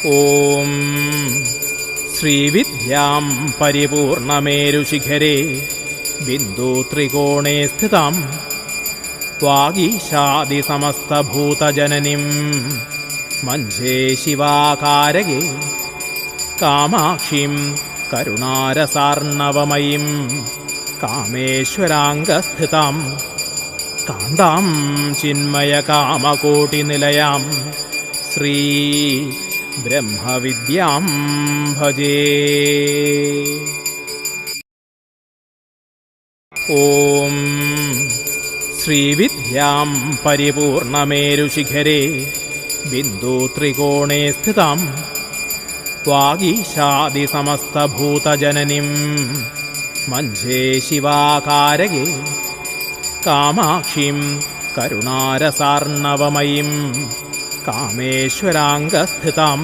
ഓം ശ്രീവിദ്യാം പരിപൂർണമേരുശിഖരേ ബിന്ദുത്രികോണേ സ്ഥിതാം വാഗീശാദിസമസ്തഭൂതജനനീം മഞ്ജേ ശിവാകാരകേ കാമാക്ഷീം കരുണാരസാർണവമയീം കാമേശ്വരാംഗസ്ഥിതാം കാന്താം ചിന്മയകാമകോടിനിലയാം Shri ബ്രഹ്മവിദ്യാം ഭജേ. ഓം ശ്രീവിദ്യാം പരിപൂർണമേരുശിഖരേ ബിന്ദുത്രികോണേ സ്ഥിതാം വാഗീശാദിസമസ്തഭൂതജനനീം മഞ്ജേ ശിവാകാരകേ കാമാക്ഷീം കരുണാരസാർണവമയീം കാമേശ്വരാംഗസ്ഥിതാം